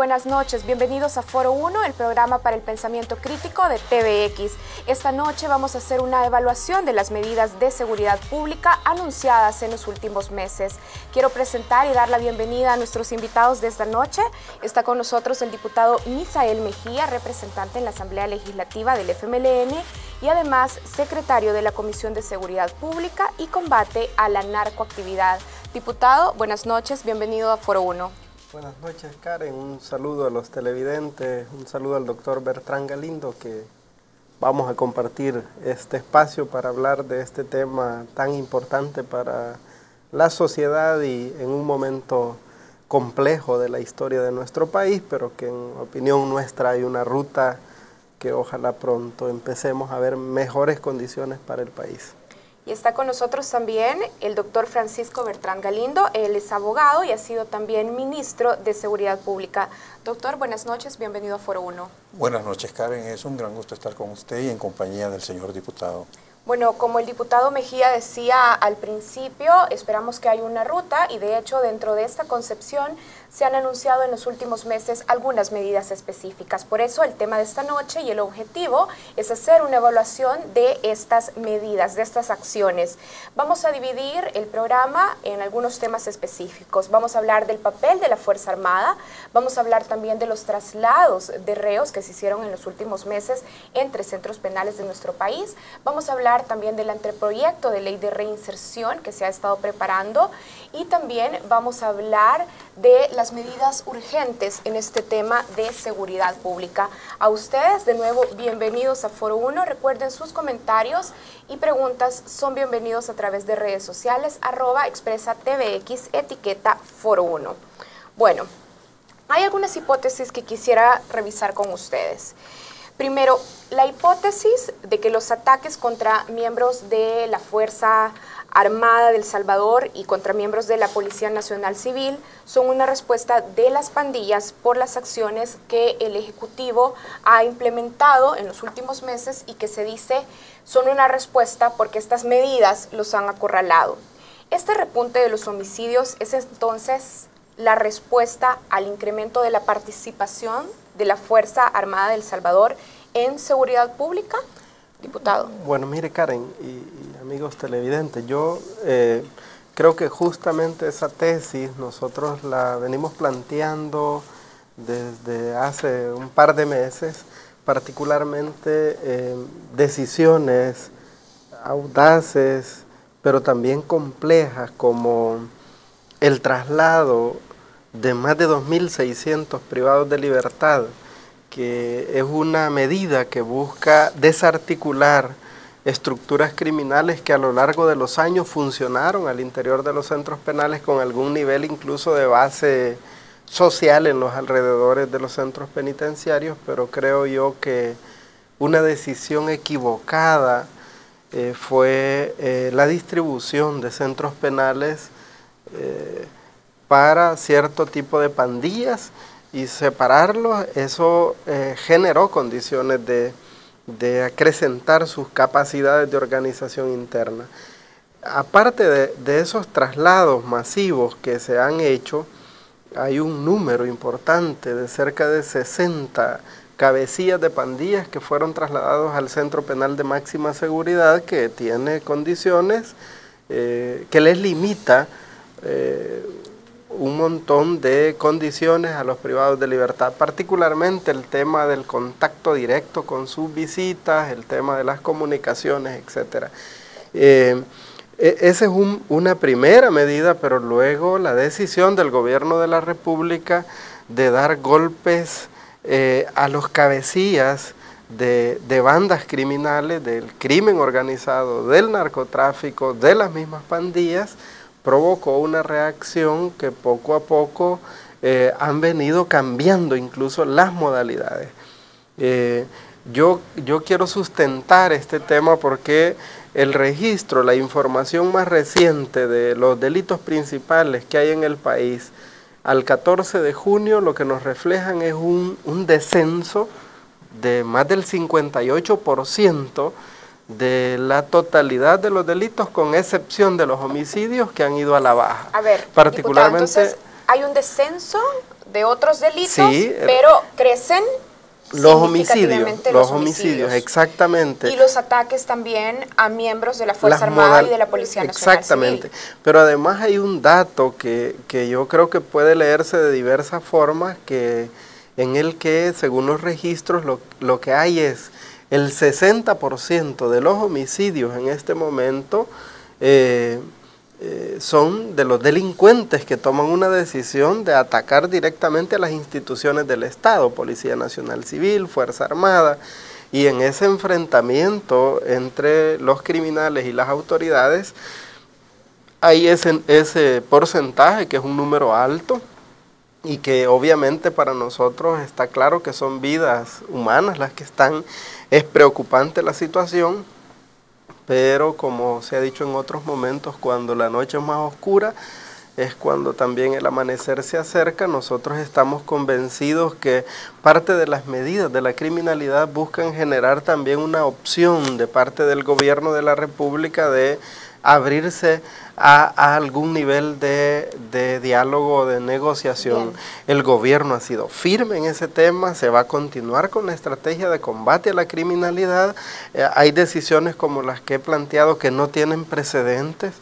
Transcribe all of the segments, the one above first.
buenas noches. Bienvenidos a Foro 1, el programa para el pensamiento crítico de TVX. Esta noche vamos a hacer una evaluación de las medidas de seguridad pública anunciadas en los últimos meses. Quiero presentar y dar la bienvenida a nuestros invitados de esta noche. Está con nosotros el diputado Misael Mejía, representante en la Asamblea Legislativa del FMLN y además secretario de la Comisión de Seguridad Pública y Combate a la Narcoactividad. Diputado, buenas noches, bienvenido a Foro 1. Buenas noches, Karen. Un saludo a los televidentes, un saludo al doctor Bertrán Galindo, que vamos a compartir este espacio para hablar de este tema tan importante para la sociedad y en un momento complejo de la historia de nuestro país, pero que en opinión nuestra hay una ruta que ojalá pronto empecemos a ver mejores condiciones para el país. Y está con nosotros también el doctor Francisco Bertrán Galindo. Él es abogado y ha sido también ministro de Seguridad Pública. Doctor, buenas noches, bienvenido a Foro 1. Buenas noches, Karen. Es un gran gusto estar con usted y en compañía del señor diputado. Bueno, como el diputado Mejía decía al principio, esperamos que haya una ruta y de hecho dentro de esta concepción se han anunciado en los últimos meses algunas medidas específicas. Por eso el tema de esta noche y el objetivo es hacer una evaluación de estas medidas, de estas acciones. Vamos a dividir el programa en algunos temas específicos. Vamos a hablar del papel de la Fuerza Armada, vamos a hablar también de los traslados de reos que se hicieron en los últimos meses entre centros penales de nuestro país. Vamos a hablar también del anteproyecto de ley de reinserción que se ha estado preparando y también vamos a hablar de las medidas urgentes en este tema de seguridad pública. A ustedes, de nuevo, bienvenidos a Foro 1. Recuerden, sus comentarios y preguntas son bienvenidos a través de redes sociales, @expresatvx, etiqueta Foro 1. Bueno, hay algunas hipótesis que quisiera revisar con ustedes. Primero, la hipótesis de que los ataques contra miembros de la Fuerza Armada de El Salvador y contra miembros de la Policía Nacional Civil son una respuesta de las pandillas por las acciones que el Ejecutivo ha implementado en los últimos meses y que se dice son una respuesta porque estas medidas los han acorralado. Este repunte de los homicidios es entonces la respuesta al incremento de la participación de la Fuerza Armada de El Salvador en seguridad pública, diputado. Bueno, mire, Karen y amigos televidentes, yo creo que justamente esa tesis nosotros la venimos planteando desde hace un par de meses, particularmente decisiones audaces, pero también complejas, como el traslado de más de 2.600 privados de libertad, que es una medida que busca desarticular estructuras criminales que a lo largo de los años funcionaron al interior de los centros penales con algún nivel incluso de base social en los alrededores de los centros penitenciarios, pero creo yo que una decisión equivocada fue la distribución de centros penales para cierto tipo de pandillas y separarlos. Eso generó condiciones de acrecentar sus capacidades de organización interna. Aparte de esos traslados masivos que se han hecho, hay un número importante de cerca de 60 cabecillas de pandillas que fueron trasladados al Centro Penal de Máxima Seguridad, que tiene condiciones que les limita un montón de condiciones a los privados de libertad, particularmente el tema del contacto directo con sus visitas, el tema de las comunicaciones, etc. Esa es una primera medida, pero luego la decisión del gobierno de la República de dar golpes a los cabecillas de bandas criminales, del crimen organizado, del narcotráfico, de las mismas pandillas, provocó una reacción que poco a poco han venido cambiando incluso las modalidades. Yo quiero sustentar este tema porque el registro, la información más reciente de los delitos principales que hay en el país, al 14 de junio lo que nos reflejan es un descenso de más del 58% de la totalidad de los delitos, con excepción de los homicidios que han ido a la baja. A ver, particularmente, diputado, entonces, ¿hay un descenso de otros delitos, sí, pero crecen los homicidios, exactamente. Y los ataques también a miembros de la Fuerza Armada y de la Policía Nacional Exactamente. Civil. Pero además hay un dato que yo creo que puede leerse de diversas formas, en el que, según los registros, lo que hay es el 60% de los homicidios en este momento son de los delincuentes que toman una decisión de atacar directamente a las instituciones del Estado, Policía Nacional Civil, Fuerza Armada, y en ese enfrentamiento entre los criminales y las autoridades hay ese porcentaje, que es un número alto, y que obviamente para nosotros está claro que son vidas humanas las que están. Es preocupante la situación, pero como se ha dicho en otros momentos, cuando la noche es más oscura, es cuando también el amanecer se acerca. Nosotros estamos convencidos que parte de las medidas de la criminalidad buscan generar también una opción de parte del gobierno de la República de abrirse a algún nivel de diálogo, de negociación. Bien. El gobierno ha sido firme en ese tema, se va a continuar con la estrategia de combate a la criminalidad. Hay decisiones como las que he planteado que no tienen precedentes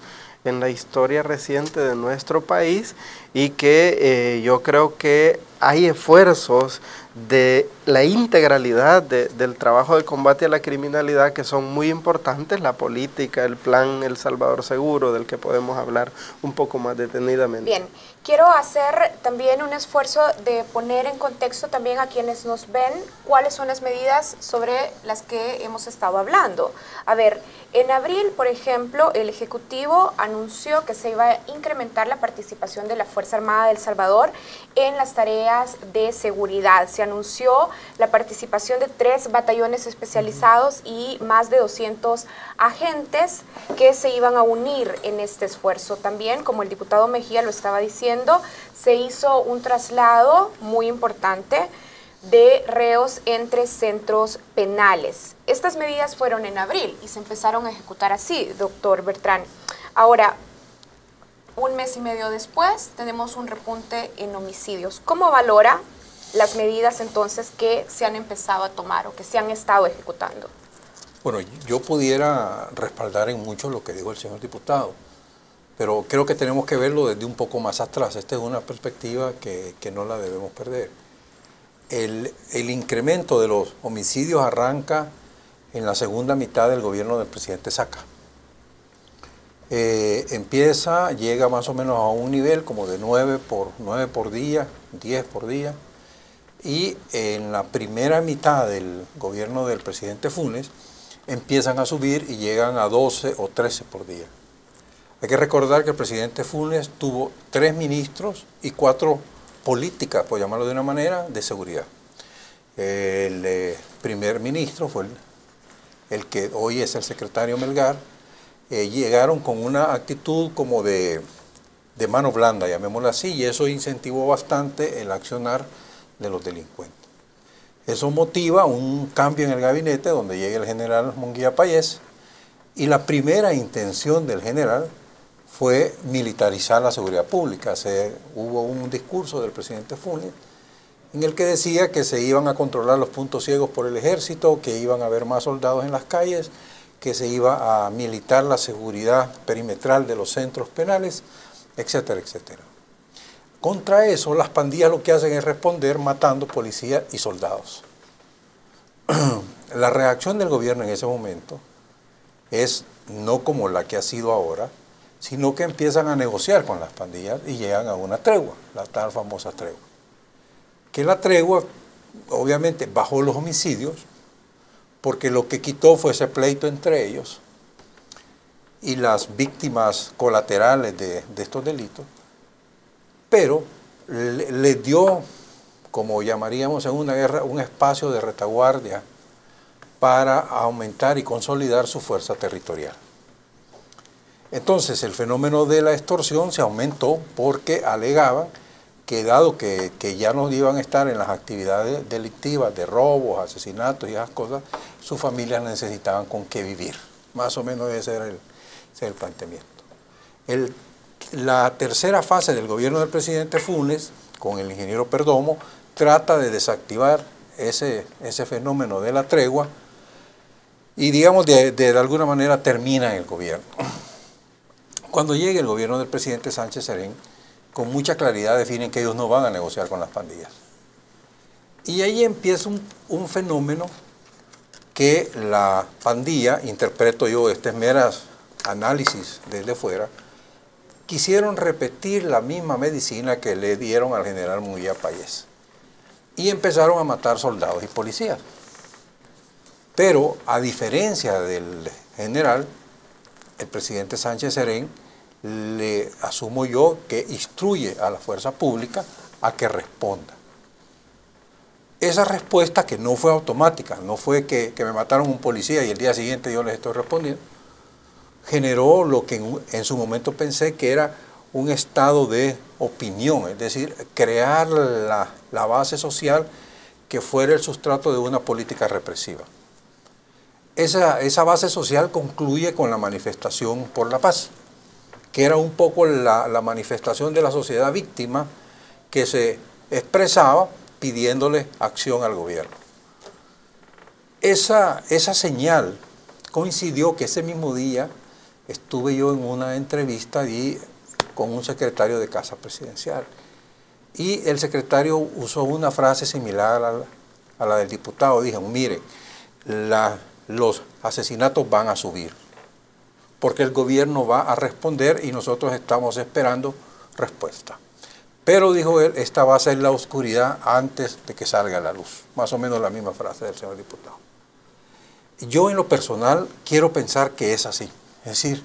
en la historia reciente de nuestro país, y que yo creo que hay esfuerzos de la integralidad del trabajo de combate a la criminalidad que son muy importantes, la política, el plan El Salvador Seguro, del que podemos hablar un poco más detenidamente. Bien, quiero hacer también un esfuerzo de poner en contexto también a quienes nos ven cuáles son las medidas sobre las que hemos estado hablando. A ver, en abril, por ejemplo, el Ejecutivo anunció que se iba a incrementar la participación de la Fuerza Armada de El Salvador en las tareas de seguridad. Se anunció la participación de 3 batallones especializados y más de 200 agentes que se iban a unir en este esfuerzo. También, como el diputado Mejía lo estaba diciendo, se hizo un traslado muy importante de reos entre centros penales. Estas medidas fueron en abril y se empezaron a ejecutar así, doctor Bertrán. Ahora, un mes y medio después, tenemos un repunte en homicidios. ¿Cómo valora las medidas entonces que se han empezado a tomar o que se han estado ejecutando? Bueno, yo pudiera respaldar en mucho lo que dijo el señor diputado, pero creo que tenemos que verlo desde un poco más atrás. Esta es una perspectiva que no la debemos perder. El incremento de los homicidios arranca en la segunda mitad del gobierno del presidente Saca. Llega más o menos a un nivel como de 9 por día, 10 por día, y en la primera mitad del gobierno del presidente Funes empiezan a subir y llegan a 12 o 13 por día. Hay que recordar que el presidente Funes tuvo 3 ministros y 4 políticas, por llamarlo de una manera, de seguridad. El primer ministro fue el que hoy es el secretario Melgar. Llegaron con una actitud como de mano blanda, llamémoslo así, y eso incentivó bastante el accionar de los delincuentes. Eso motiva un cambio en el gabinete donde llega el general Munguía Payés, y la primera intención del general fue militarizar la seguridad pública. Hubo un discurso del presidente Funes en el que decía que se iban a controlar los puntos ciegos por el ejército, que iban a haber más soldados en las calles, que se iba a militar la seguridad perimetral de los centros penales, etcétera, etcétera. Contra eso, las pandillas lo que hacen es responder matando policías y soldados. La reacción del gobierno en ese momento es no como la que ha sido ahora, sino que empiezan a negociar con las pandillas y llegan a una tregua, la tal famosa tregua. Que la tregua, obviamente, bajó los homicidios, porque lo que quitó fue ese pleito entre ellos y las víctimas colaterales de estos delitos, pero les dio, como llamaríamos en una guerra, un espacio de retaguardia para aumentar y consolidar su fuerza territorial. Entonces el fenómeno de la extorsión se aumentó porque alegaban que dado que ya no iban a estar en las actividades delictivas de robos, asesinatos y esas cosas, sus familias necesitaban con qué vivir. Más o menos ese era el planteamiento. La tercera fase del gobierno del presidente Funes con el ingeniero Perdomo, trata de desactivar ese fenómeno de la tregua y, digamos, de alguna manera termina el gobierno. Cuando llegue el gobierno del presidente Sánchez Serén, con mucha claridad definen que ellos no van a negociar con las pandillas. Y ahí empieza un fenómeno que la pandilla, interpreto yo, este es meras análisis desde fuera, quisieron repetir la misma medicina que le dieron al general Munguía Payés. Y empezaron a matar soldados y policías. Pero, a diferencia del general, el presidente Sánchez Serén le asumo yo que instruye a la fuerza pública a que responda. Esa respuesta, que no fue automática, no fue que me mataron un policía y el día siguiente yo les estoy respondiendo, generó lo que en su momento pensé que era un estado de opinión, es decir, crear la base social que fuera el sustrato de una política represiva. Esa base social concluye con la manifestación por la paz, que era un poco la manifestación de la sociedad víctima que se expresaba pidiéndole acción al gobierno. Esa señal coincidió que ese mismo día estuve yo en una entrevista allí con un secretario de Casa Presidencial y el secretario usó una frase similar a la del diputado. Dijeron, mire, los asesinatos van a subir porque el gobierno va a responder y nosotros estamos esperando respuesta. Pero, dijo él, esta va a ser la oscuridad antes de que salga la luz. Más o menos la misma frase del señor diputado. Yo en lo personal quiero pensar que es así. Es decir,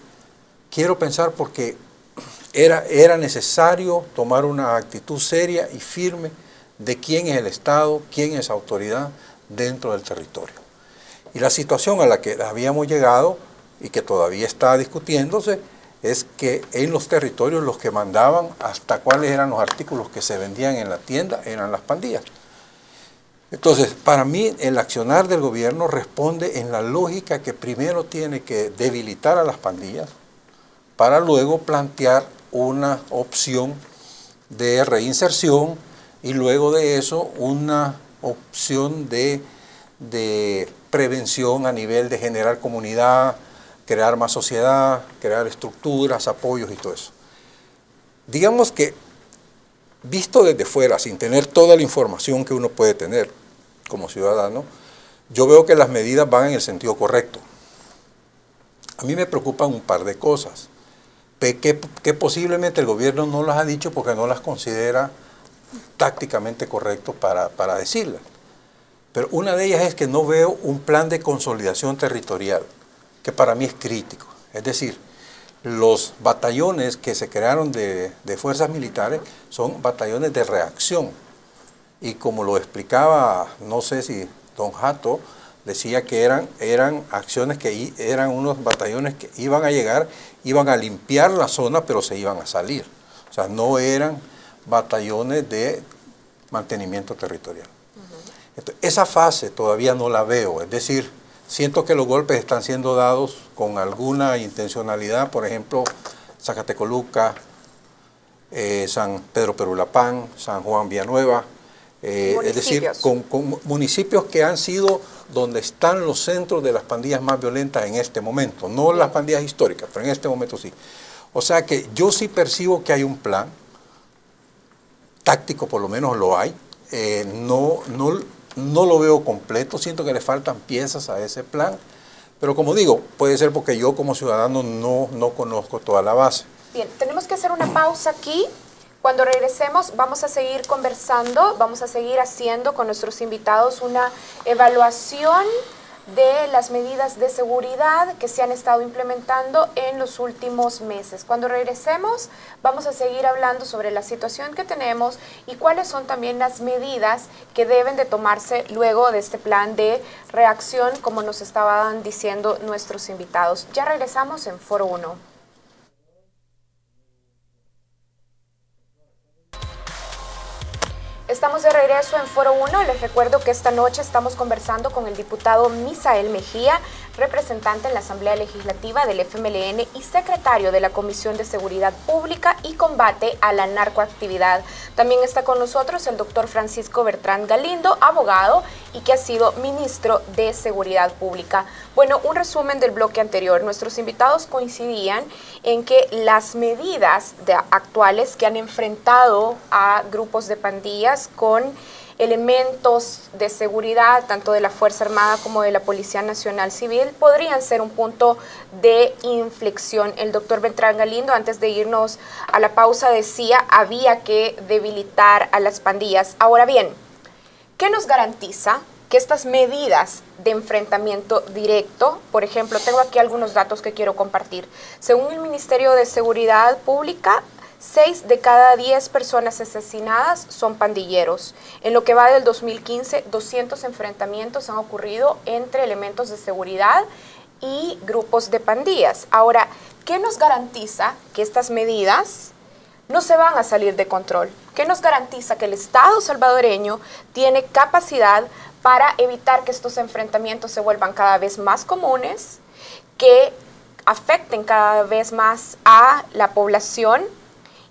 quiero pensar porque era necesario tomar una actitud seria y firme de quién es el Estado, quién es autoridad dentro del territorio. Y la situación a la que habíamos llegado y que todavía está discutiéndose es que en los territorios los que mandaban hasta cuáles eran los artículos que se vendían en la tienda eran las pandillas. Entonces, para mí el accionar del gobierno responde en la lógica que primero tiene que debilitar a las pandillas para luego plantear una opción de reinserción y luego de eso una opción de prevención a nivel de generar comunidad, crear más sociedad, crear estructuras, apoyos y todo eso. Digamos que, visto desde fuera, sin tener toda la información que uno puede tener como ciudadano, yo veo que las medidas van en el sentido correcto. A mí me preocupan un par de cosas, que posiblemente el gobierno no las ha dicho porque no las considera tácticamente correcto para decirlas. Pero una de ellas es que no veo un plan de consolidación territorial, que para mí es crítico. Es decir, los batallones que se crearon de fuerzas militares son batallones de reacción. Y como lo explicaba, no sé si don Jato, decía que eran acciones que eran unos batallones que iban a llegar, iban a limpiar la zona, pero se iban a salir. O sea, no eran batallones de mantenimiento territorial. Entonces, esa fase todavía no la veo, es decir, siento que los golpes están siendo dados con alguna intencionalidad, por ejemplo, Zacatecoluca, San Pedro Perulapán, San Juan Villanueva, es decir, con municipios que han sido donde están los centros de las pandillas más violentas en este momento, no las pandillas históricas, pero en este momento sí. O sea que yo sí percibo que hay un plan táctico, por lo menos lo hay, no lo veo completo, siento que le faltan piezas a ese plan, pero como digo, puede ser porque yo como ciudadano no conozco toda la base. Bien, tenemos que hacer una pausa aquí. Cuando regresemos vamos a seguir conversando, vamos a seguir haciendo con nuestros invitados una evaluación de las medidas de seguridad que se han estado implementando en los últimos meses. Cuando regresemos vamos a seguir hablando sobre la situación que tenemos y cuáles son también las medidas que deben de tomarse luego de este plan de reacción, como nos estaban diciendo nuestros invitados. Ya regresamos en Foro 1. Estamos de regreso en Foro 1. Les recuerdo que esta noche estamos conversando con el diputado Misael Mejía representante en la Asamblea Legislativa del FMLN y secretario de la Comisión de Seguridad Pública y Combate a la Narcoactividad. También está con nosotros el doctor Francisco Bertrán Galindo, abogado y que ha sido ministro de Seguridad Pública. Bueno, un resumen del bloque anterior. Nuestros invitados coincidían en que las medidas actuales que han enfrentado a grupos de pandillas con elementos de seguridad, tanto de la Fuerza Armada como de la Policía Nacional Civil, podrían ser un punto de inflexión. El doctor Bertrán Galindo, antes de irnos a la pausa, decía había que debilitar a las pandillas. Ahora bien, ¿qué nos garantiza que estas medidas de enfrentamiento directo, por ejemplo, tengo aquí algunos datos que quiero compartir? Según el Ministerio de Seguridad Pública, 6 de cada 10 personas asesinadas son pandilleros. En lo que va del 2015, 200 enfrentamientos han ocurrido entre elementos de seguridad y grupos de pandillas. Ahora, ¿qué nos garantiza que estas medidas no se van a salir de control? ¿Qué nos garantiza que el Estado salvadoreño tiene capacidad para evitar que estos enfrentamientos se vuelvan cada vez más comunes, que afecten cada vez más a la población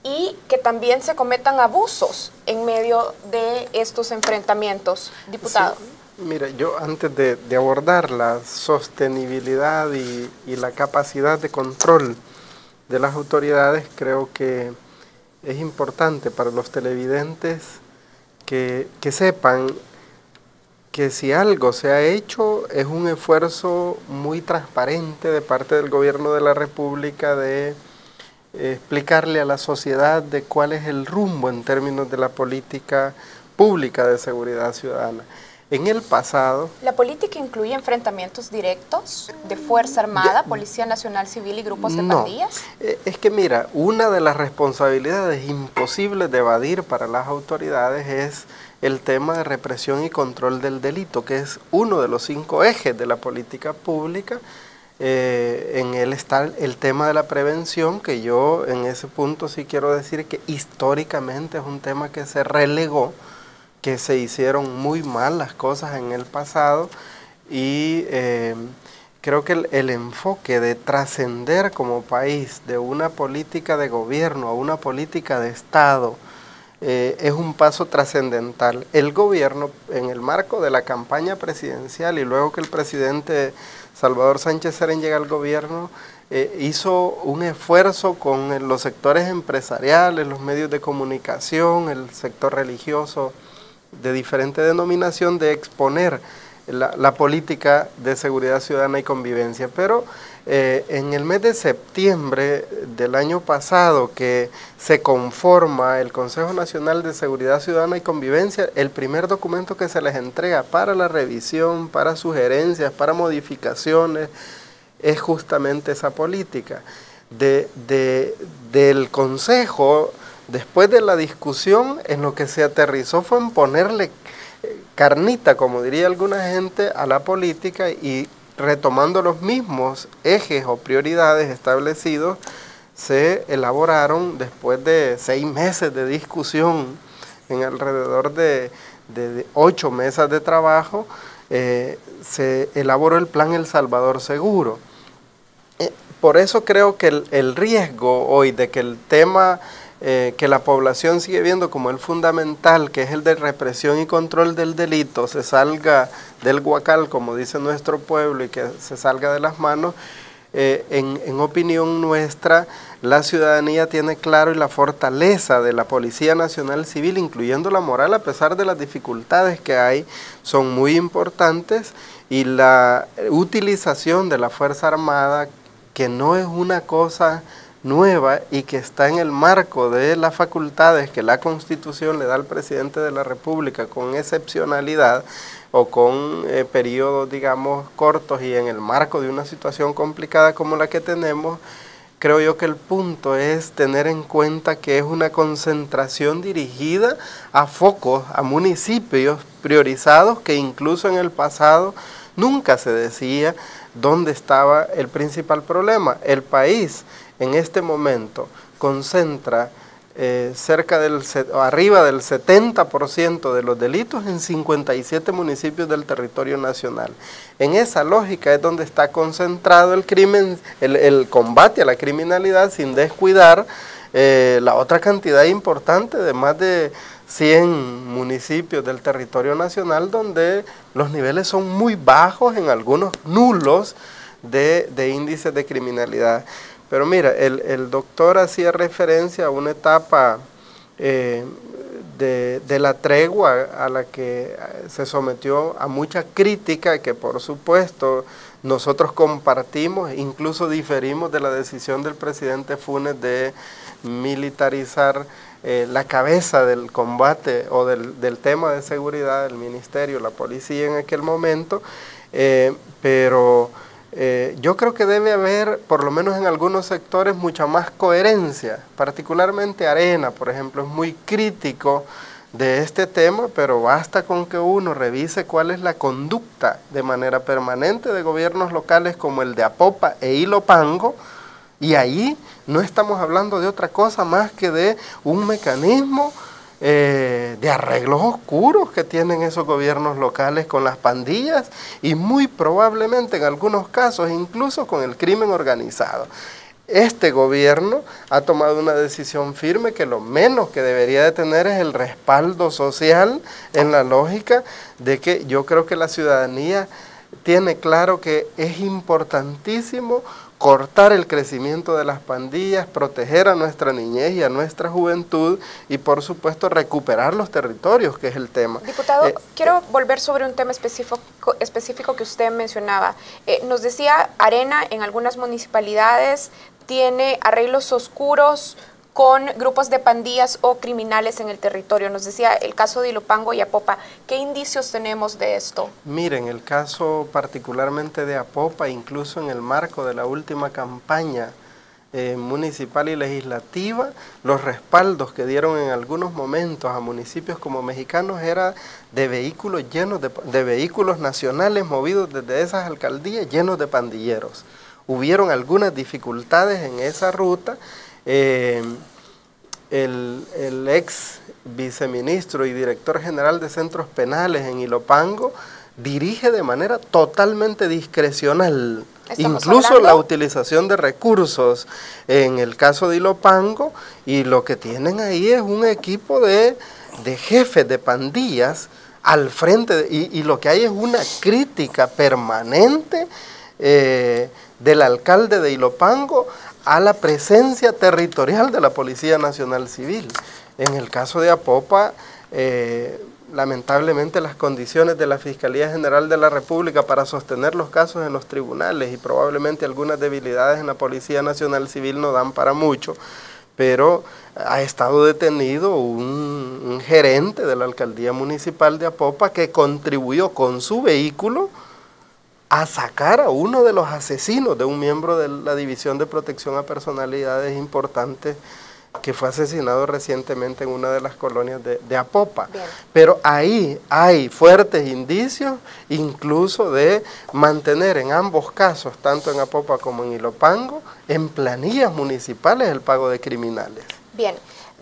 y que también se cometan abusos en medio de estos enfrentamientos, diputado? Sí, mira, yo antes de abordar la sostenibilidad y la capacidad de control de las autoridades, creo que es importante para los televidentes que sepan que si algo se ha hecho es un esfuerzo muy transparente de parte del Gobierno de la República de explicarle a la sociedad de cuál es el rumbo en términos de la política pública de seguridad ciudadana. En el pasado... ¿La política incluye enfrentamientos directos de Fuerza Armada, Policía Nacional Civil y grupos de pandillas? Es que mira, una de las responsabilidades imposibles de evadir para las autoridades es el tema de represión y control del delito, que es uno de los 5 ejes de la política pública. En él está el tema de la prevención, que yo en ese punto sí quiero decir que históricamente es un tema que se relegó, que se hicieron muy mal las cosas en el pasado y creo que el enfoque de trascender como país de una política de gobierno a una política de Estado es un paso trascendental. El gobierno, en el marco de la campaña presidencial y luego que el presidente Salvador Sánchez Serén llega al gobierno, hizo un esfuerzo con los sectores empresariales, los medios de comunicación, el sector religioso de diferente denominación de exponer la política de seguridad ciudadana y convivencia. Pero en el mes de septiembre del año pasado que se conforma el Consejo Nacional de Seguridad Ciudadana y Convivencia, el primer documento que se les entrega para la revisión, para sugerencias, para modificaciones, es justamente esa política. Del Consejo, después de la discusión, en lo que se aterrizó fue en ponerle carnita, como diría alguna gente, a la política y retomando los mismos ejes o prioridades establecidos, se elaboraron después de 6 meses de discusión en alrededor de 8 mesas de trabajo, se elaboró el Plan El Salvador Seguro. Por eso creo que el riesgo hoy de que el tema que la población sigue viendo como el fundamental, que es el de represión y control del delito, se salga del guacal, como dice nuestro pueblo, y que se salga de las manos, en opinión nuestra, la ciudadanía tiene claro y la fortaleza de la Policía Nacional Civil, incluyendo la moral, a pesar de las dificultades que hay, son muy importantes, y la utilización de la Fuerza Armada, que no es una cosa nueva y que está en el marco de las facultades que la Constitución le da al presidente de la República con excepcionalidad o con periodos, digamos, cortos y en el marco de una situación complicada como la que tenemos. Creo yo que el punto es tener en cuenta que es una concentración dirigida a focos, a municipios priorizados, que incluso en el pasado nunca se decía dónde estaba el principal problema. El país en este momento concentra arriba del 70% de los delitos en 57 municipios del territorio nacional. En esa lógica es donde está concentrado el crimen, el combate a la criminalidad, sin descuidar la otra cantidad importante de más de 100 municipios del territorio nacional, donde los niveles son muy bajos, en algunos nulos, de índices de criminalidad. Pero mira, el doctor hacía referencia a una etapa de la tregua a la que se sometió a mucha crítica, que por supuesto nosotros compartimos, incluso diferimos de la decisión del presidente Funes de militarizar la cabeza del combate o del tema de seguridad del ministerio, la policía en aquel momento, pero yo creo que debe haber, por lo menos en algunos sectores, mucha más coherencia. Particularmente Arena, por ejemplo, es muy crítico de este tema, pero basta con que uno revise cuál es la conducta de manera permanente de gobiernos locales como el de Apopa e Ilopango, y ahí no estamos hablando de otra cosa más que de un mecanismo de arreglos oscuros que tienen esos gobiernos locales con las pandillas y muy probablemente en algunos casos incluso con el crimen organizado. Este gobierno ha tomado una decisión firme que lo menos que debería de tener es el respaldo social, en la lógica de que yo creo que la ciudadanía tiene claro que es importantísimo cortar el crecimiento de las pandillas, proteger a nuestra niñez y a nuestra juventud y por supuesto recuperar los territorios, que es el tema. Diputado, quiero volver sobre un tema específico que usted mencionaba. Nos decía, Arena en algunas municipalidades tiene arreglos oscuros con grupos de pandillas o criminales en el territorio. Nos decía el caso de Ilopango y Apopa. ¿Qué indicios tenemos de esto? Miren, el caso particularmente de Apopa, incluso en el marco de la última campaña municipal y legislativa, los respaldos que dieron en algunos momentos a municipios como Mexicanos era de vehículos llenos de vehículos nacionales movidos desde esas alcaldías llenos de pandilleros. Hubieron algunas dificultades en esa ruta. El ex viceministro y director general de centros penales en Ilopango dirige de manera totalmente discrecional, incluso la utilización de recursos en el caso de Ilopango, y lo que tienen ahí es un equipo de jefes de pandillas al frente, y lo que hay es una crítica permanente del alcalde de Ilopango a la presencia territorial de la Policía Nacional Civil. En el caso de Apopa, lamentablemente las condiciones de la Fiscalía General de la República para sostener los casos en los tribunales y probablemente algunas debilidades en la Policía Nacional Civil no dan para mucho, pero ha estado detenido un gerente de la Alcaldía Municipal de Apopa que contribuyó con su vehículo a sacar a uno de los asesinos de un miembro de la División de Protección a Personalidades Importantes que fue asesinado recientemente en una de las colonias de Apopa. Bien. Pero ahí hay fuertes indicios incluso de mantener en ambos casos, tanto en Apopa como en Ilopango, en planillas municipales el pago de criminales. Bien.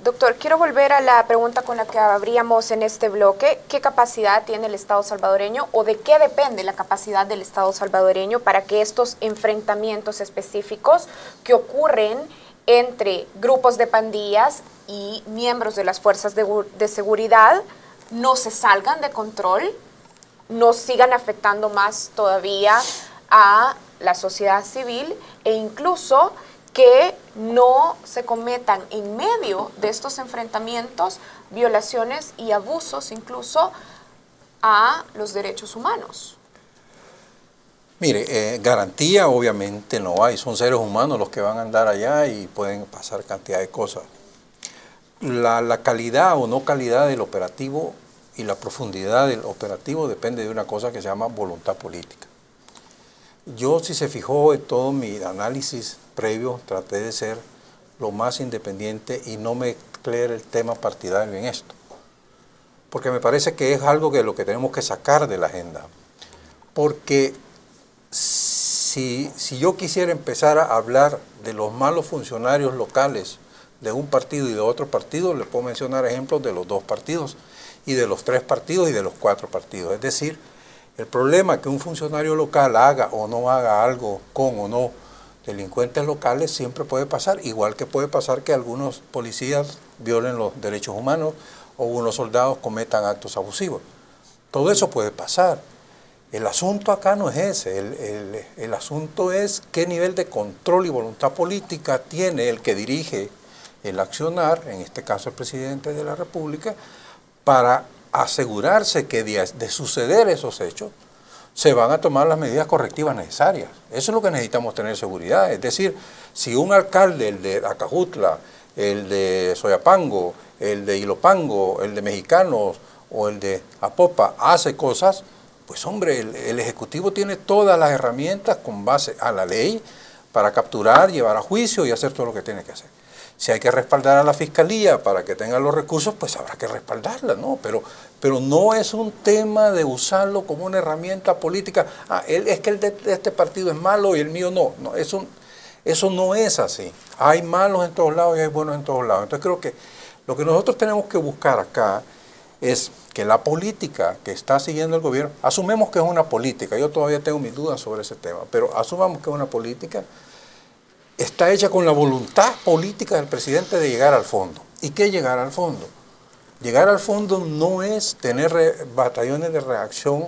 Doctor, quiero volver a la pregunta con la que abríamos en este bloque. ¿Qué capacidad tiene el Estado salvadoreño o de qué depende la capacidad del Estado salvadoreño para que estos enfrentamientos específicos que ocurren entre grupos de pandillas y miembros de las fuerzas de seguridad no se salgan de control, no sigan afectando más todavía a la sociedad civil e incluso que no se cometan en medio de estos enfrentamientos violaciones y abusos incluso a los derechos humanos? Mire, garantía obviamente no hay, son seres humanos los que van a andar allá y pueden pasar cantidad de cosas. La calidad o no calidad del operativo y la profundidad del operativo depende de una cosa que se llama voluntad política. Yo, si se fijó en todo mi análisis previo, traté de ser lo más independiente y no mezclar el tema partidario en esto, porque me parece que es algo que lo que tenemos que sacar de la agenda, porque si yo quisiera empezar a hablar de los malos funcionarios locales de un partido y de otro partido, le puedo mencionar ejemplos de los 2 partidos y de los 3 partidos y de los 4 partidos. Es decir, el problema que un funcionario local haga o no haga algo con o no delincuentes locales siempre puede pasar, igual que puede pasar que algunos policías violen los derechos humanos o unos soldados cometan actos abusivos. Todo eso puede pasar. El asunto acá no es ese, el asunto es qué nivel de control y voluntad política tiene el que dirige el accionar, en este caso el presidente de la República, para asegurarse que de suceder esos hechos se van a tomar las medidas correctivas necesarias. Eso es lo que necesitamos tener seguridad. Es decir, si un alcalde, el de Acajutla, el de Soyapango, el de Ilopango, el de Mexicanos o el de Apopa hace cosas, pues hombre, el Ejecutivo tiene todas las herramientas con base a la ley para capturar, llevar a juicio y hacer todo lo que tiene que hacer. Si hay que respaldar a la Fiscalía para que tenga los recursos, pues habrá que respaldarla, ¿no? Pero no es un tema de usarlo como una herramienta política. Es que el de este partido es malo y el mío no. No, eso no es así. Hay malos en todos lados y hay buenos en todos lados. Entonces creo que lo que nosotros tenemos que buscar acá es que la política que está siguiendo el gobierno, asumemos que es una política, yo todavía tengo mis dudas sobre ese tema, pero asumamos que es una política, está hecha con la voluntad política del presidente de llegar al fondo. ¿Y qué llegar al fondo? Llegar al fondo no es tener batallones de reacción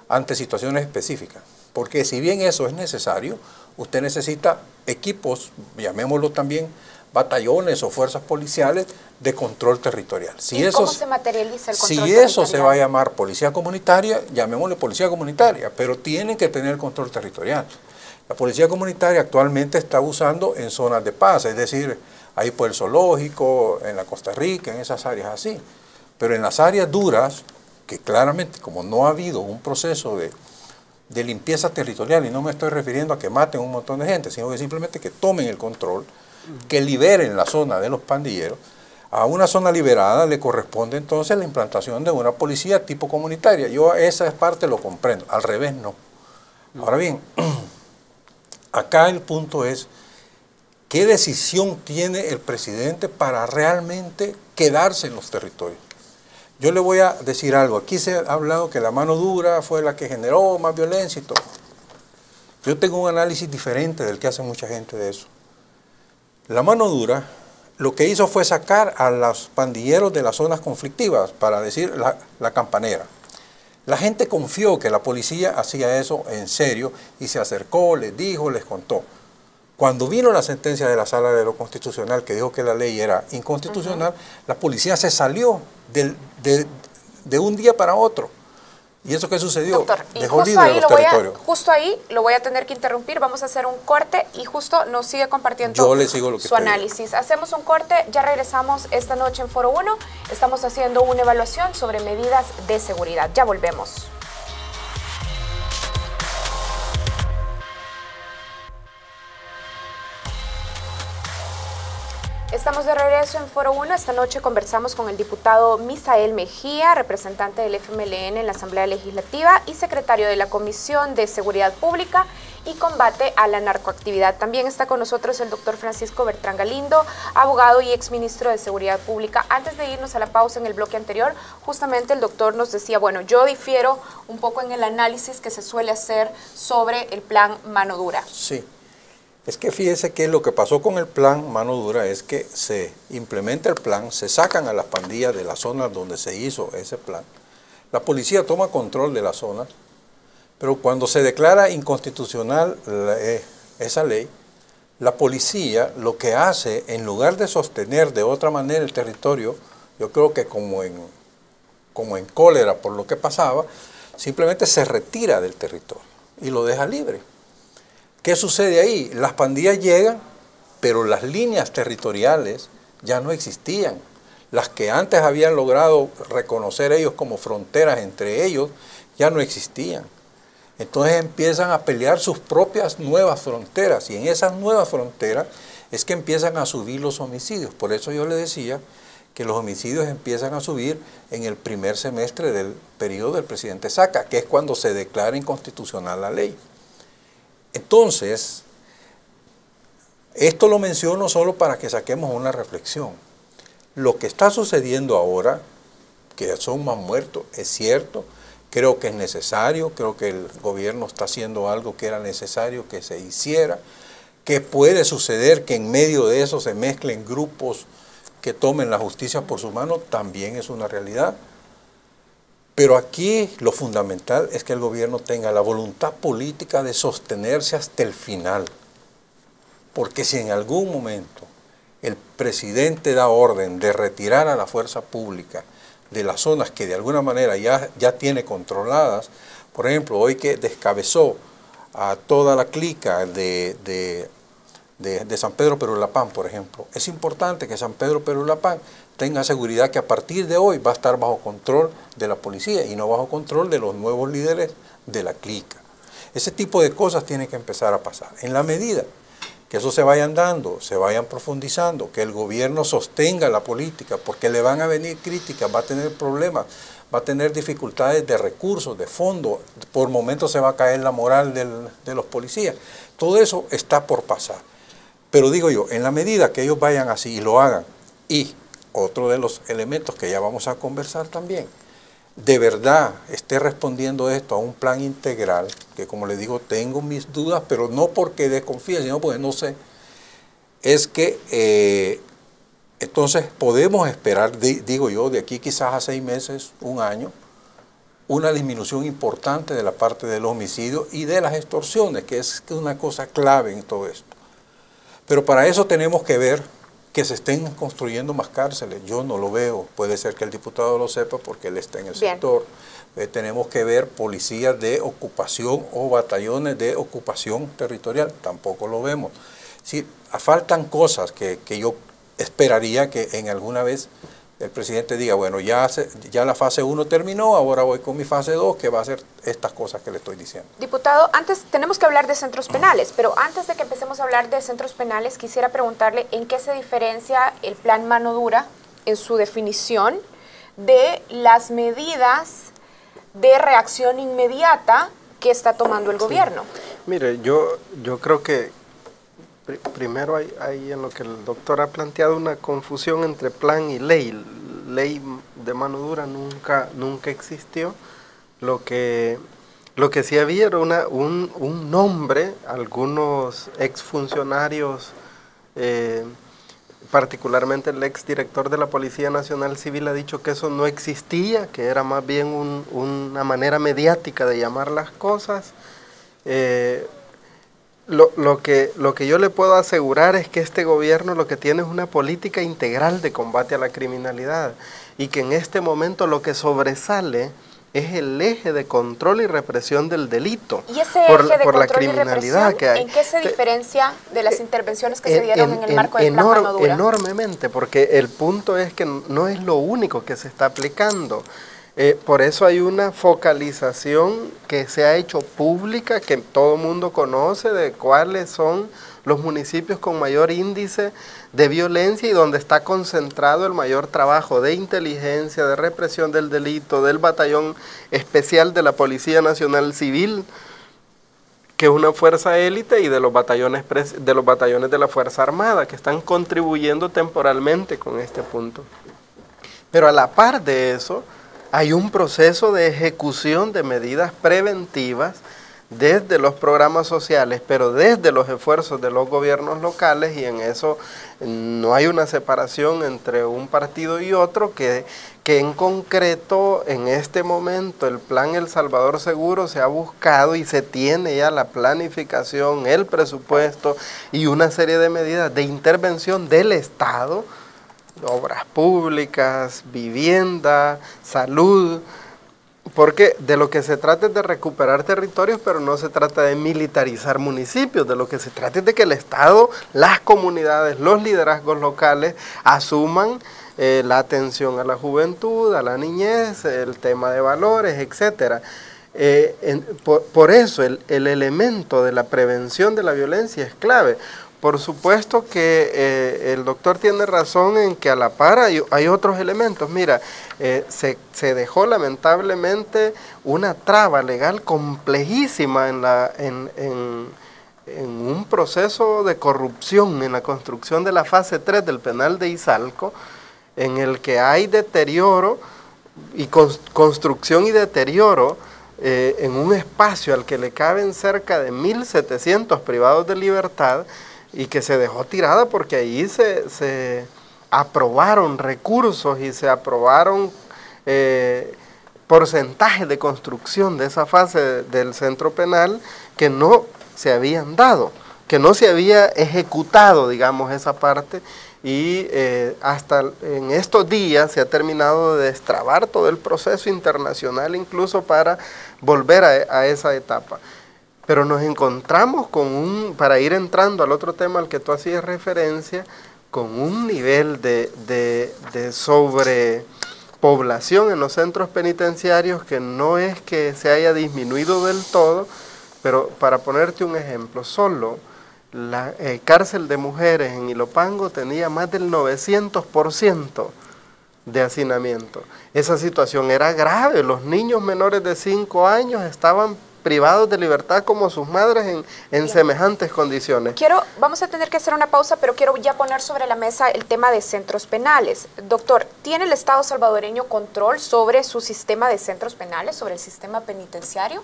ante situaciones específicas, porque si bien eso es necesario, usted necesita equipos, llamémoslo también, batallones o fuerzas policiales de control territorial. ¿Y cómo se materializa el control territorial? Si eso se va a llamar policía comunitaria, llamémosle policía comunitaria, pero tienen que tener control territorial. La policía comunitaria actualmente está usando en zonas de paz, es decir, ahí por el zoológico, en la Costa Rica, en esas áreas así. Pero en las áreas duras, que claramente como no ha habido un proceso de limpieza territorial, y no me estoy refiriendo a que maten un montón de gente, sino que simplemente que tomen el control, que liberen la zona de los pandilleros, a una zona liberada le corresponde entonces la implantación de una policía tipo comunitaria. Yo esa parte lo comprendo, al revés no. Ahora bien, acá el punto es, ¿qué decisión tiene el presidente para realmente quedarse en los territorios? Yo le voy a decir algo, aquí se ha hablado que la mano dura fue la que generó más violencia y todo. Yo tengo un análisis diferente del que hace mucha gente de eso. La mano dura lo que hizo fue sacar a los pandilleros de las zonas conflictivas, para decir la campanera. La gente confió que la policía hacía eso en serio y se acercó, les dijo, les contó. Cuando vino la sentencia de la Sala de lo Constitucional que dijo que la ley era inconstitucional, la policía se salió de un día para otro. ¿Y eso qué sucedió? Doctor, dejó libre los territorios. Justo ahí lo voy a tener que interrumpir, vamos a hacer un corte y justo nos sigue compartiendo Yo le sigo lo que su análisis. Hacemos un corte, ya regresamos esta noche en Foro 1, estamos haciendo una evaluación sobre medidas de seguridad. Ya volvemos. Estamos de regreso en Foro 1. Esta noche conversamos con el diputado Misael Mejía, representante del FMLN en la Asamblea Legislativa y secretario de la Comisión de Seguridad Pública y Combate a la Narcoactividad. También está con nosotros el doctor Francisco Bertrán Galindo, abogado y exministro de Seguridad Pública. Antes de irnos a la pausa en el bloque anterior, justamente el doctor nos decía, bueno, yo difiero un poco en el análisis que se suele hacer sobre el plan Mano Dura. Sí. Es que fíjese que lo que pasó con el plan Mano Dura es que se implementa el plan, se sacan a las pandillas de las zonas donde se hizo ese plan, la policía toma control de las zonas, pero cuando se declara inconstitucional esa ley, la policía lo que hace, en lugar de sostener de otra manera el territorio, yo creo que como en cólera por lo que pasaba, simplemente se retira del territorio y lo deja libre. ¿Qué sucede ahí? Las pandillas llegan, pero las líneas territoriales ya no existían. Las que antes habían logrado reconocer ellos como fronteras entre ellos, ya no existían. Entonces empiezan a pelear sus propias nuevas fronteras, y en esas nuevas fronteras es que empiezan a subir los homicidios. Por eso yo le decía que los homicidios empiezan a subir en el primer semestre del periodo del presidente Saca, que es cuando se declara inconstitucional la ley. Entonces, Esto lo menciono solo para que saquemos una reflexión. Lo que está sucediendo ahora, que son más muertos, es cierto, creo que es necesario, creo que el gobierno está haciendo algo que era necesario que se hiciera, que puede suceder que en medio de eso se mezclen grupos que tomen la justicia por su mano, también es una realidad. Pero aquí lo fundamental es que el gobierno tenga la voluntad política de sostenerse hasta el final. Porque si en algún momento el presidente da orden de retirar a la fuerza pública de las zonas que de alguna manera ya tiene controladas, por ejemplo, hoy que descabezó a toda la clica de San Pedro Perulapán, por ejemplo, es importante que San Pedro Perulapán tenga seguridad que a partir de hoy va a estar bajo control de la policía y no bajo control de los nuevos líderes de la clica. Ese tipo de cosas tienen que empezar a pasar. En la medida que eso se vayan dando, se vayan profundizando, que el gobierno sostenga la política, porque le van a venir críticas, va a tener problemas, va a tener dificultades de recursos, de fondo, por momentos se va a caer la moral de los policías. Todo eso está por pasar. Pero digo yo, en la medida que ellos vayan así y lo hagan, y otro de los elementos que ya vamos a conversar también, de verdad esté respondiendo esto a un plan integral, que como les digo, tengo mis dudas, pero no porque desconfíe, sino porque no sé, es que entonces podemos esperar, digo yo, de aquí quizás a 6 meses, 1 año, una disminución importante de la parte del homicidio y de las extorsiones, que es una cosa clave en todo esto. Pero para eso tenemos que ver que se estén construyendo más cárceles. Yo no lo veo, puede ser que el diputado lo sepa porque él está en el sector. Tenemos que ver policías de ocupación o batallones de ocupación territorial, tampoco lo vemos. Sí, faltan cosas que yo esperaría que en alguna vez el presidente diga, bueno, ya la fase 1 terminó, ahora voy con mi fase 2, que va a ser estas cosas que le estoy diciendo. Diputado, antes tenemos que hablar de centros penales, pero antes de que empecemos a hablar de centros penales, quisiera preguntarle en qué se diferencia el plan mano dura en su definición de las medidas de reacción inmediata que está tomando el gobierno. Mire, yo creo que primero hay en lo que el doctor ha planteado una confusión entre plan y ley. Ley de mano dura nunca existió. Lo que sí había era un nombre. Algunos exfuncionarios, particularmente el exdirector de la Policía Nacional Civil, ha dicho que eso no existía, que era más bien una manera mediática de llamar las cosas. Lo que yo le puedo asegurar es que este gobierno lo que tiene es una política integral de combate a la criminalidad y que en este momento lo que sobresale es el eje de control y represión del delito. ¿Y ese eje de control y represión en qué se diferencia de las intervenciones que se dieron en el marco del plan mano dura? Enormemente, porque el punto es que no es lo único que se está aplicando. Por eso hay una focalización que se ha hecho pública, que todo el mundo conoce, de cuáles son los municipios con mayor índice de violencia y donde está concentrado el mayor trabajo de inteligencia, de represión del delito, del batallón especial de la Policía Nacional Civil, que es una fuerza élite, y de los batallones de la Fuerza Armada, que están contribuyendo temporalmente con este punto. Pero a la par de eso, hay un proceso de ejecución de medidas preventivas desde los programas sociales, pero desde los esfuerzos de los gobiernos locales, y en eso no hay una separación entre un partido y otro, que en concreto en este momento el plan El Salvador Seguro se ha buscado y se tiene ya la planificación, el presupuesto y una serie de medidas de intervención del Estado, obras públicas, vivienda, salud, porque de lo que se trata es de recuperar territorios, pero no se trata de militarizar municipios. De lo que se trata es de que el Estado, las comunidades, los liderazgos locales asuman la atención a la juventud, a la niñez, el tema de valores, etcétera. Por eso el elemento de la prevención de la violencia es clave. Por supuesto que el doctor tiene razón en que a la par hay otros elementos. Mira, se dejó lamentablemente una traba legal complejísima en un proceso de corrupción en la construcción de la fase 3 del penal de Izalco, en el que hay deterioro y construcción y deterioro en un espacio al que le caben cerca de 1.700 privados de libertad y que se dejó tirada porque ahí se aprobaron recursos y se aprobaron porcentajes de construcción de esa fase del centro penal que no se habían dado, que no se había ejecutado, digamos, esa parte, y hasta en estos días se ha terminado de destrabar todo el proceso internacional incluso para volver a esa etapa. Pero nos encontramos con para ir entrando al otro tema al que tú hacías referencia, con un nivel de sobrepoblación en los centros penitenciarios que no es que se haya disminuido del todo, pero para ponerte un ejemplo, solo la cárcel de mujeres en Ilopango tenía más del 900% de hacinamiento. Esa situación era grave, los niños menores de 5 años estaban privados de libertad como sus madres en semejantes condiciones. Vamos a tener que hacer una pausa, pero quiero ya poner sobre la mesa el tema de centros penales. Doctor, ¿tiene el Estado salvadoreño control sobre su sistema de centros penales, sobre el sistema penitenciario?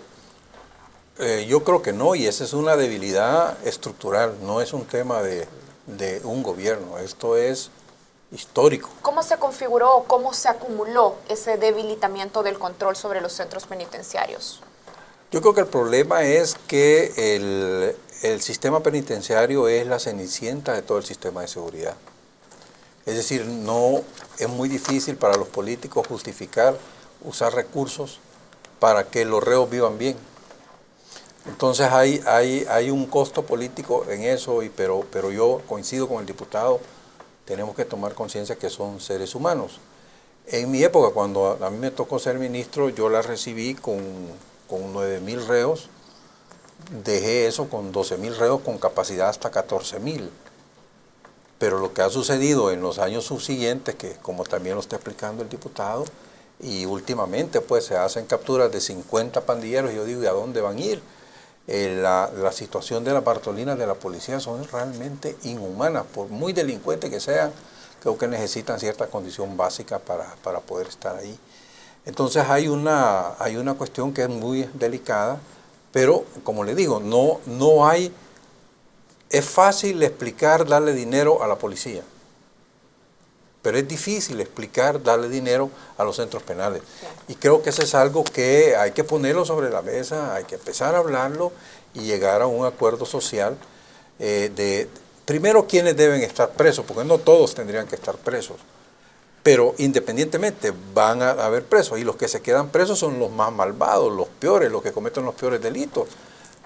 Yo creo que no, y esa es una debilidad estructural, no es un tema de un gobierno, esto es histórico. ¿Cómo se configuró o cómo se acumuló ese debilitamiento del control sobre los centros penitenciarios? Yo creo que el problema es que el sistema penitenciario es la cenicienta de todo el sistema de seguridad. Es decir, no es muy difícil para los políticos justificar usar recursos para que los reos vivan bien. Entonces hay un costo político en eso, pero yo coincido con el diputado, tenemos que tomar conciencia que son seres humanos. En mi época, cuando a mí me tocó ser ministro, yo la recibí con 9.000 reos, dejé eso con 12.000 reos con capacidad hasta 14.000. Pero lo que ha sucedido en los años subsiguientes, que como también lo está explicando el diputado, y últimamente pues se hacen capturas de 50 pandilleros, y yo digo, ¿y a dónde van a ir? La situación de las Bartolinas de la policía son realmente inhumanas, por muy delincuentes que sean, creo que necesitan cierta condición básica para poder estar ahí. Entonces hay una cuestión que es muy delicada, pero como le digo, es fácil explicar darle dinero a la policía, pero es difícil explicar darle dinero a los centros penales. Y creo que eso es algo que hay que ponerlo sobre la mesa, hay que empezar a hablarlo y llegar a un acuerdo social primero, quiénes deben estar presos, porque no todos tendrían que estar presos. Pero independientemente van a haber presos, y los que se quedan presos son los más malvados, los peores, los que cometen los peores delitos.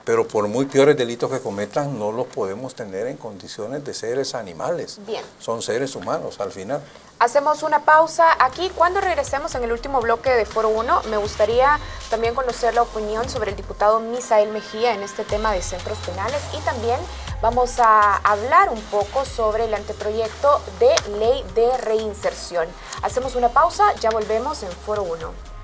Pero por muy peores delitos que cometan, no los podemos tener en condiciones de seres animales. Bien. Son seres humanos al final. Hacemos una pausa aquí. Cuando regresemos en el último bloque de Foro 1, me gustaría también conocer la opinión sobre el diputado Misael Mejía en este tema de centros penales, y también vamos a hablar un poco sobre el anteproyecto de ley de reinserción. Hacemos una pausa, ya volvemos en Foro 1.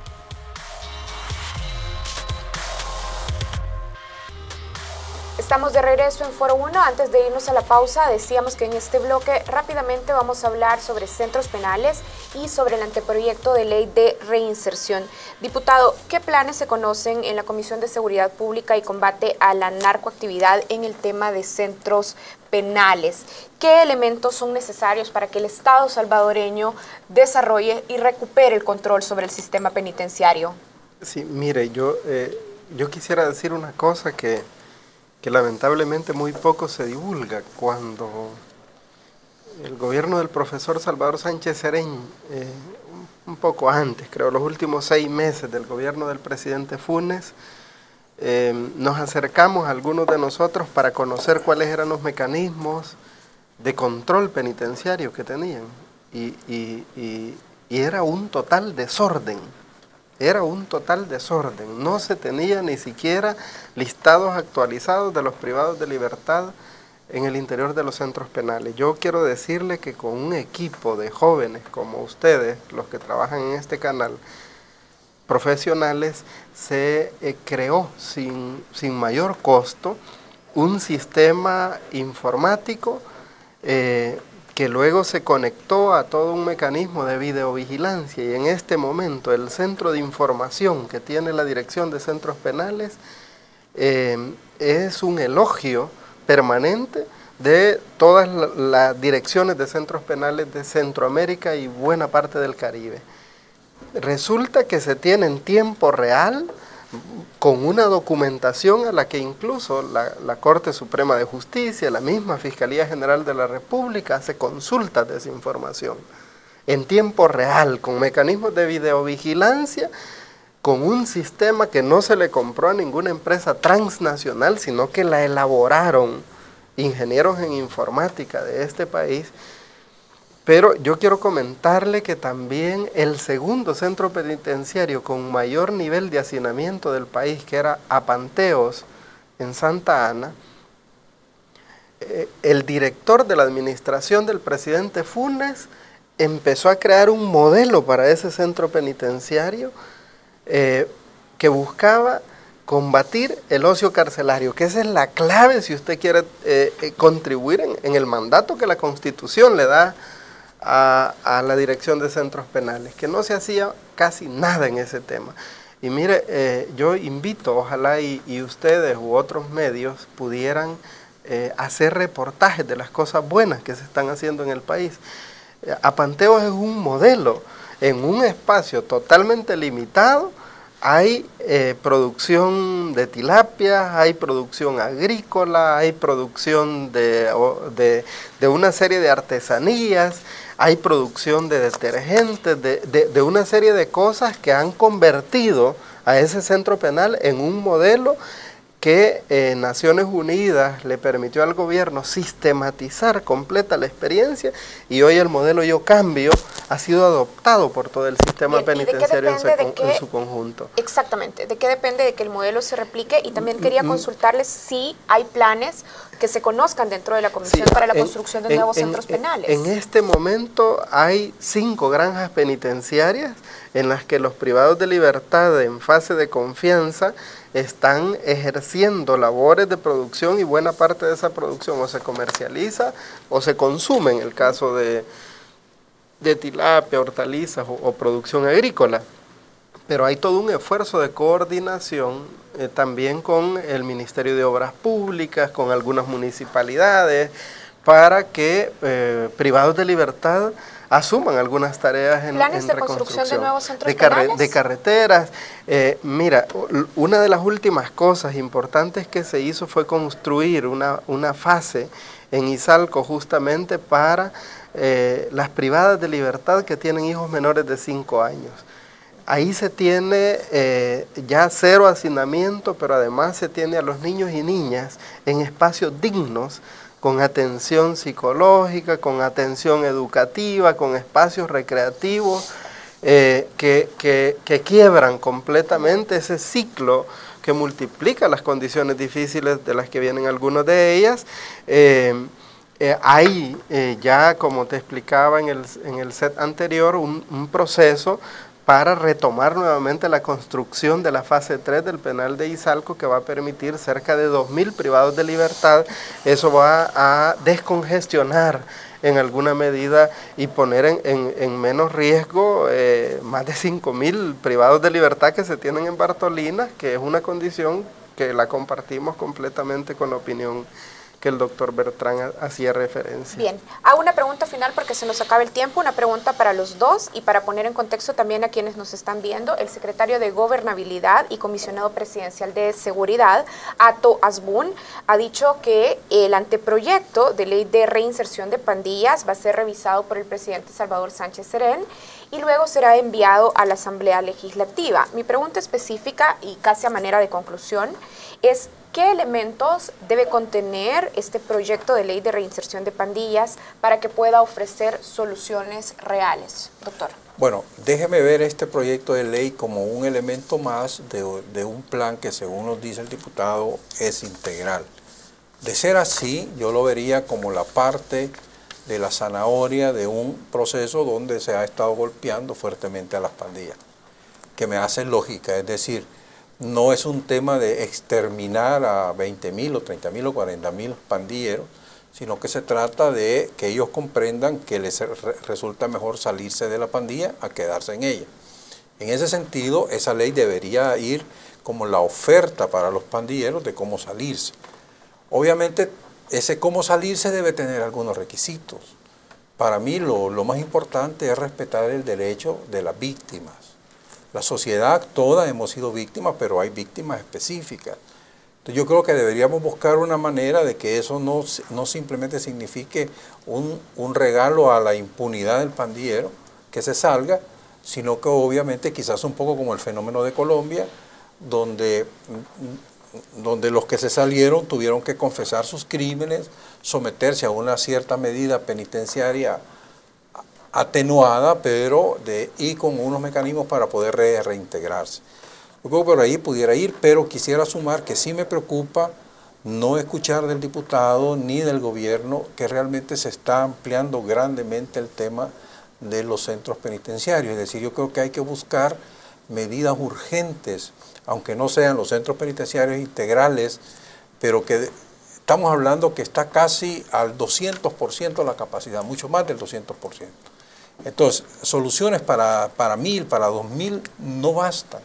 Estamos de regreso en Foro 1. Antes de irnos a la pausa, decíamos que en este bloque rápidamente vamos a hablar sobre centros penales y sobre el anteproyecto de ley de reinserción. Diputado, ¿qué planes se conocen en la Comisión de Seguridad Pública y Combate a la Narcoactividad en el tema de centros penales? ¿Qué elementos son necesarios para que el Estado salvadoreño desarrolle y recupere el control sobre el sistema penitenciario? Sí, mire, yo quisiera decir una cosa que lamentablemente muy poco se divulga. Cuando el gobierno del profesor Salvador Sánchez Serén, un poco antes, creo, los últimos 6 meses del gobierno del presidente Funes, nos acercamos a algunos de nosotros para conocer cuáles eran los mecanismos de control penitenciario que tenían. Y era un total desorden. Era un total desorden, no se tenía ni siquiera listados actualizados de los privados de libertad en el interior de los centros penales. Yo quiero decirle que con un equipo de jóvenes como ustedes, los que trabajan en este canal, profesionales, se creó sin mayor costo un sistema informático que luego se conectó a todo un mecanismo de videovigilancia, y en este momento el centro de información que tiene la Dirección de Centros Penales es un elogio permanente de todas las direcciones de centros penales de Centroamérica y buena parte del Caribe. Resulta que se tiene en tiempo real, con una documentación a la que incluso la Corte Suprema de Justicia, la misma Fiscalía General de la República hace consultas de esa información, en tiempo real, con mecanismos de videovigilancia, con un sistema que no se le compró a ninguna empresa transnacional, sino que la elaboraron ingenieros en informática de este país. Pero yo quiero comentarle que también el segundo centro penitenciario con mayor nivel de hacinamiento del país, que era Apanteos, en Santa Ana, el director de la administración del presidente Funes empezó a crear un modelo para ese centro penitenciario que buscaba combatir el ocio carcelario, que esa es la clave si usted quiere contribuir en el mandato que la Constitución le da a la Dirección de Centros Penales, que no se hacía casi nada en ese tema. Y mire, yo invito, ojalá y ustedes u otros medios pudieran hacer reportajes de las cosas buenas que se están haciendo en el país. Apanteos es un modelo, en un espacio totalmente limitado. Hay producción de tilapia, hay producción agrícola, hay producción de una serie de artesanías, hay producción de detergentes, de una serie de cosas que han convertido a ese centro penal en un modelo que Naciones Unidas le permitió al gobierno sistematizar completa la experiencia, y hoy el modelo Yo Cambio ha sido adoptado por todo el sistema penitenciario en su conjunto. Exactamente, ¿de qué depende de que el modelo se replique? Y también quería consultarles si hay planes que se conozcan dentro de la Comisión para la construcción de nuevos centros penales. En este momento hay 5 granjas penitenciarias en las que los privados de libertad en fase de confianza están ejerciendo labores de producción, y buena parte de esa producción o se comercializa o se consume, en el caso de tilapia, hortalizas o producción agrícola. Pero hay todo un esfuerzo de coordinación también con el Ministerio de Obras Públicas, con algunas municipalidades, para que privados de libertad asuman algunas tareas en ¿Planes de construcción de nuevos centros penales? De carreteras. Mira, una de las últimas cosas importantes que se hizo fue construir una fase en Izalco justamente para las privadas de libertad que tienen hijos menores de 5 años. Ahí se tiene ya 0 hacinamiento, pero además se tiene a los niños y niñas en espacios dignos, con atención psicológica, con atención educativa, con espacios recreativos que quiebran completamente ese ciclo que multiplica las condiciones difíciles de las que vienen algunas de ellas. Hay ya, como te explicaba en el set anterior, un proceso para retomar nuevamente la construcción de la fase 3 del penal de Izalco, que va a permitir cerca de 2.000 privados de libertad. Eso va a descongestionar en alguna medida y poner en menos riesgo más de 5.000 privados de libertad que se tienen en Bartolinas, que es una condición que la compartimos completamente con la opinión que el doctor Bertrán hacía referencia. Bien, hago una pregunta final porque se nos acaba el tiempo, una pregunta para los dos y para poner en contexto también a quienes nos están viendo. El secretario de Gobernabilidad y comisionado presidencial de Seguridad, Ato Azbún, ha dicho que el anteproyecto de ley de reinserción de pandillas va a ser revisado por el presidente Salvador Sánchez Serén y luego será enviado a la Asamblea Legislativa. Mi pregunta específica y casi a manera de conclusión es: ¿qué elementos debe contener este proyecto de ley de reinserción de pandillas para que pueda ofrecer soluciones reales, doctor? Bueno, déjeme ver este proyecto de ley como un elemento más de un plan que, según nos dice el diputado, es integral. De ser así, yo lo vería como la parte de la zanahoria de un proceso donde se ha estado golpeando fuertemente a las pandillas, que me hace lógica, es decir, no es un tema de exterminar a 20.000 o 30.000 o 40.000 pandilleros, sino que se trata de que ellos comprendan que les resulta mejor salirse de la pandilla a quedarse en ella. En ese sentido, esa ley debería ir como la oferta para los pandilleros de cómo salirse. Obviamente, ese cómo salirse debe tener algunos requisitos. Para mí lo más importante es respetar el derecho de las víctimas. La sociedad toda hemos sido víctimas, pero hay víctimas específicas. Entonces yo creo que deberíamos buscar una manera de que eso no simplemente signifique un regalo a la impunidad del pandillero, que se salga, sino que obviamente quizás un poco como el fenómeno de Colombia, donde los que se salieron tuvieron que confesar sus crímenes, someterse a una cierta medida penitenciaria atenuada, y con unos mecanismos para poder reintegrarse. Yo creo que por ahí pudiera ir, pero quisiera sumar que sí me preocupa no escuchar del diputado ni del gobierno que realmente se está ampliando grandemente el tema de los centros penitenciarios. Es decir, yo creo que hay que buscar medidas urgentes, aunque no sean los centros penitenciarios integrales, pero que estamos hablando que está casi al 200% la capacidad, mucho más del 200%. Entonces, soluciones para 1.000, para 2.000 no bastan.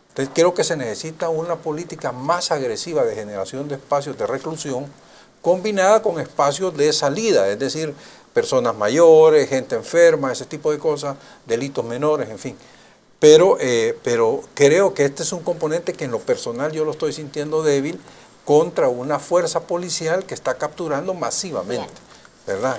Entonces, creo que se necesita una política más agresiva de generación de espacios de reclusión combinada con espacios de salida, es decir, personas mayores, gente enferma, ese tipo de cosas, delitos menores, en fin. Pero creo que este es un componente que en lo personal yo lo estoy sintiendo débil contra una fuerza policial que está capturando masivamente, ¿verdad?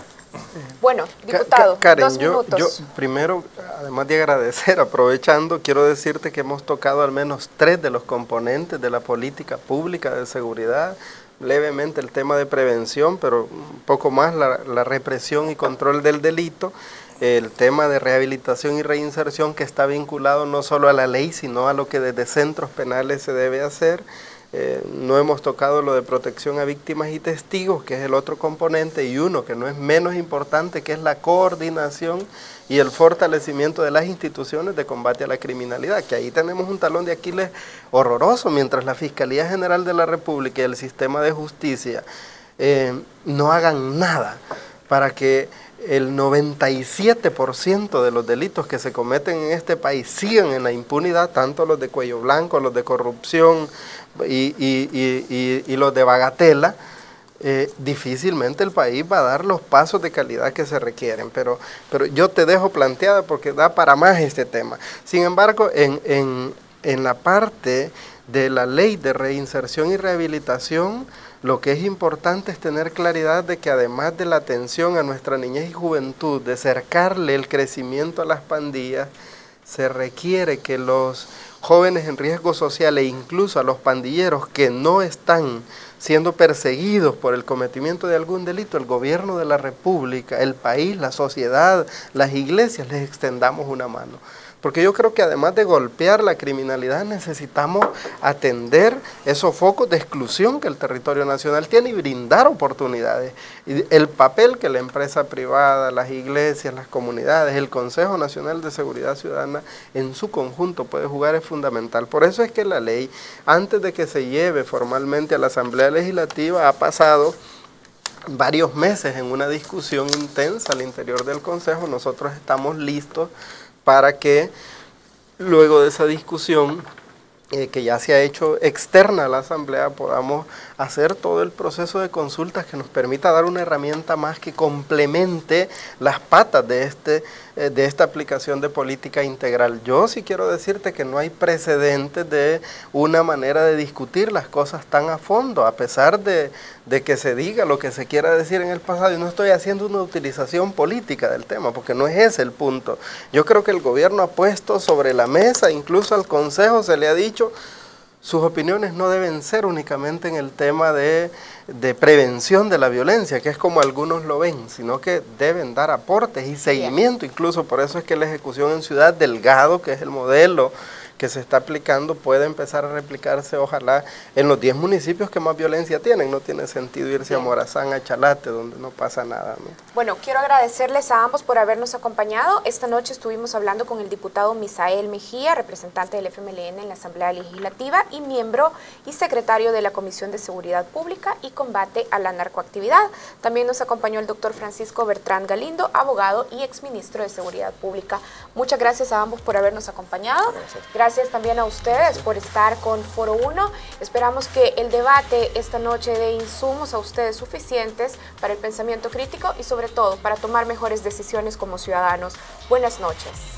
Bueno, diputado, Karen, 2 minutos. yo primero, además de agradecer, aprovechando, quiero decirte que hemos tocado al menos 3 de los componentes de la política pública de seguridad, levemente el tema de prevención, pero un poco más la represión y control del delito, el tema de rehabilitación y reinserción que está vinculado no solo a la ley, sino a lo que desde centros penales se debe hacer. No hemos tocado lo de protección a víctimas y testigos, que es el otro componente, y uno que no es menos importante, que es la coordinación y el fortalecimiento de las instituciones de combate a la criminalidad, que ahí tenemos un talón de Aquiles horroroso, mientras la Fiscalía General de la República y el sistema de justicia no hagan nada para que el 97% de los delitos que se cometen en este país sigan en la impunidad, tanto los de cuello blanco, los de corrupción y los de bagatela, difícilmente el país va a dar los pasos de calidad que se requieren. Pero yo te dejo planteada porque da para más este tema. Sin embargo, en la parte de la ley de reinserción y rehabilitación, lo que es importante es tener claridad de que además de la atención a nuestra niñez y juventud, de cercarle el crecimiento a las pandillas, se requiere que los jóvenes en riesgo social e incluso a los pandilleros que no están siendo perseguidos por el cometimiento de algún delito, el gobierno de la República, el país, la sociedad, las iglesias, les extendamos una mano. Porque yo creo que además de golpear la criminalidad necesitamos atender esos focos de exclusión que el territorio nacional tiene y brindar oportunidades. Y el papel que la empresa privada, las iglesias, las comunidades, el Consejo Nacional de Seguridad Ciudadana en su conjunto puede jugar es fundamental. Por eso es que la ley, antes de que se lleve formalmente a la Asamblea Legislativa, ha pasado varios meses en una discusión intensa al interior del Consejo. Nosotros estamos listos para que luego de esa discusión que ya se ha hecho externa a la Asamblea, podamos hacer todo el proceso de consultas que nos permita dar una herramienta más que complemente las patas de esta aplicación de política integral. Yo sí quiero decirte que no hay precedentes de una manera de discutir las cosas tan a fondo, a pesar de que se diga lo que se quiera decir en el pasado. Y no estoy haciendo una utilización política del tema, porque no es ese el punto. Yo creo que el gobierno ha puesto sobre la mesa, incluso al Consejo se le ha dicho, sus opiniones no deben ser únicamente en el tema de prevención de la violencia, que es como algunos lo ven, sino que deben dar aportes y seguimiento. Incluso por eso es que la ejecución en Ciudad Delgado, que es el modelo que se está aplicando puede empezar a replicarse, ojalá, en los 10 municipios que más violencia tienen. No tiene sentido irse a Morazán, a Chalate, donde no pasa nada, ¿no? Bueno, quiero agradecerles a ambos por habernos acompañado. Esta noche estuvimos hablando con el diputado Misael Mejía, representante del FMLN en la Asamblea Legislativa y miembro y secretario de la Comisión de Seguridad Pública y Combate a la Narcoactividad. También nos acompañó el doctor Francisco Bertrán Galindo, abogado y exministro de Seguridad Pública. Muchas gracias a ambos por habernos acompañado. Gracias también a ustedes por estar con Foro 1. Esperamos que el debate esta noche dé insumos a ustedes suficientes para el pensamiento crítico y sobre todo para tomar mejores decisiones como ciudadanos. Buenas noches.